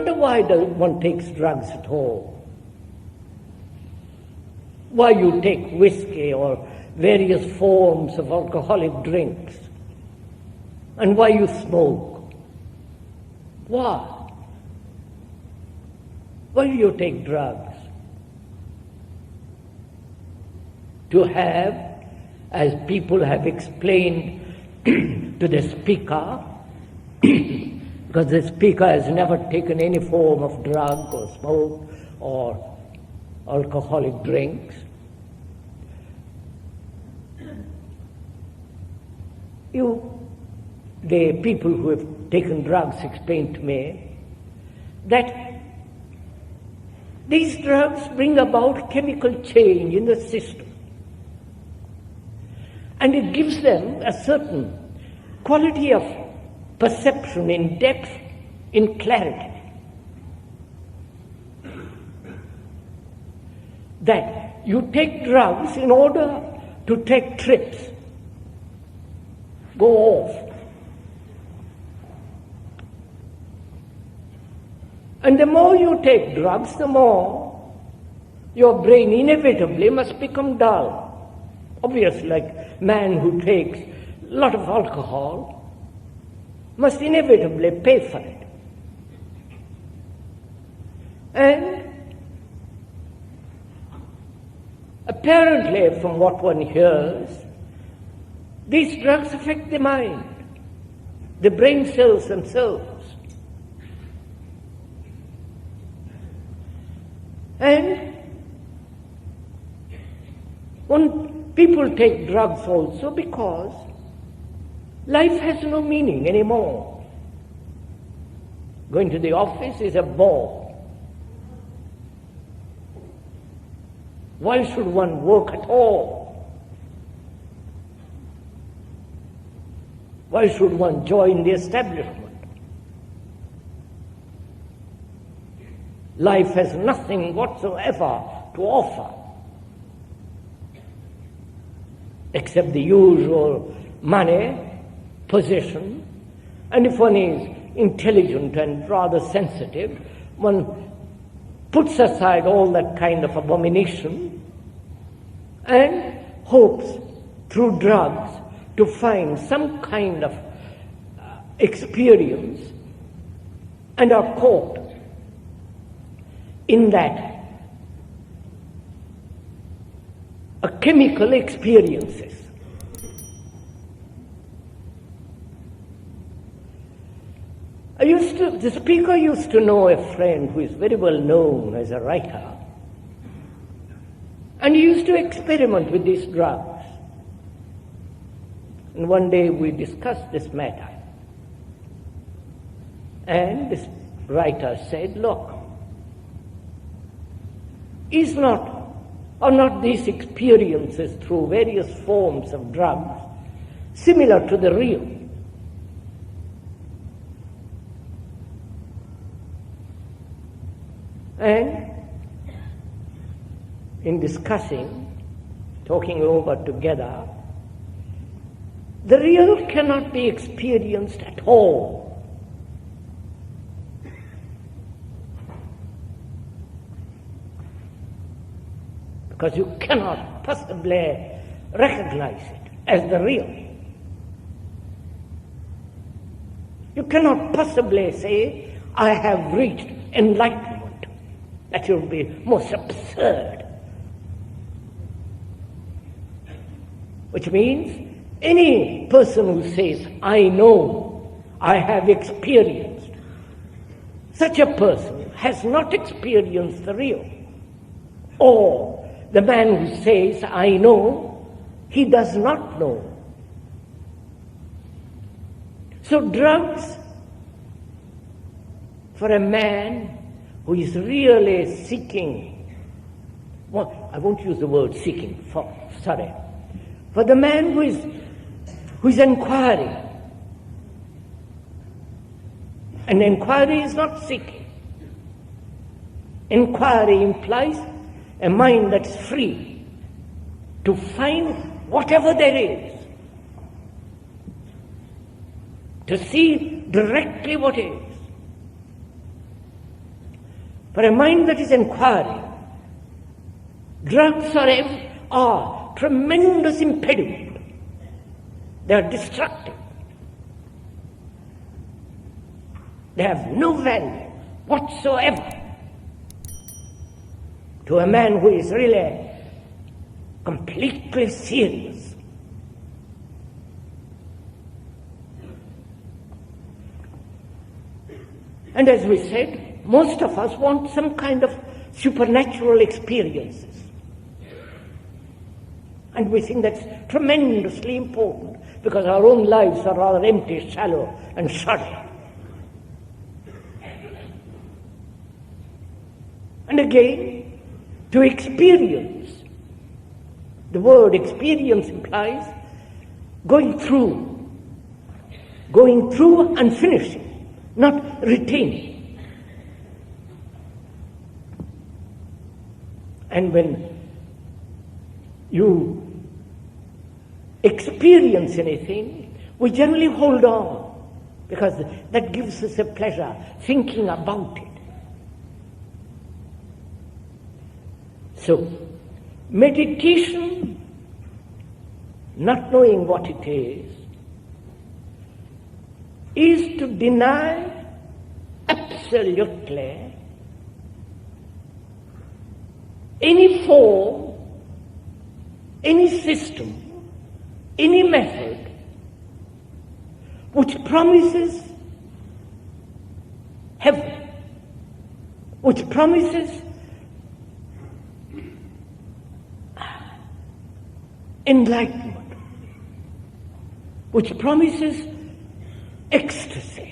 wonder why one takes drugs at all. Why you take whiskey or various forms of alcoholic drinks, and why you smoke. Why? Why do you take drugs? To have, as people have explained to the speaker, because the speaker has never taken any form of drug or smoke or alcoholic drinks. The people who have taken drugs explained to me that these drugs bring about chemical change in the system. And it gives them a certain quality of perception in depth, in clarity. That you take drugs in order to take trips, go off. And the more you take drugs, the more your brain inevitably must become dull. Obviously, like man who takes a lot of alcohol must inevitably pay for it. And apparently, from what one hears, these drugs affect the mind, the brain cells themselves. And people take drugs also because life has no meaning anymore. Going to the office is a bore. Why should one work at all? Why should one join the establishment? Life has nothing whatsoever to offer except the usual money, position, and if one is intelligent and rather sensitive, one puts aside all that kind of abomination and hopes through drugs to find some kind of experience, and are caught in that chemical experiences. The speaker used to know a friend who is very well known as a writer, and he used to experiment with these drugs. And one day we discussed this matter, and this writer said, look, are not these experiences through various forms of drugs similar to the real? And in discussing, talking over together, the real cannot be experienced at all. Because you cannot possibly recognize it as the real. You cannot possibly say, I have reached enlightenment. That would be most absurd. Which means any person who says, I know, I have experienced, such a person has not experienced the real. Or the man who says, I know, he does not know. So drugs, for a man who is really seeking, well, I won't use the word seeking, for the man who is inquiring, and inquiry is not seeking. Inquiry implies a mind that's free to find whatever there is, to see directly what is. For a mind that is inquiring, drugs are tremendous impediment. They are destructive. They have no value whatsoever to a man who is really completely serious. And as we said, most of us want some kind of supernatural experiences. And we think that's tremendously important because our own lives are rather empty, shallow, and shoddy. And again, to experience, the word experience implies going through and finishing, not retaining. And when you experience anything, we generally hold on because that gives us a pleasure thinking about it. So, meditation, not knowing what it is to deny absolutely any form, any system, any method which promises heaven, which promises enlightenment, which promises ecstasy.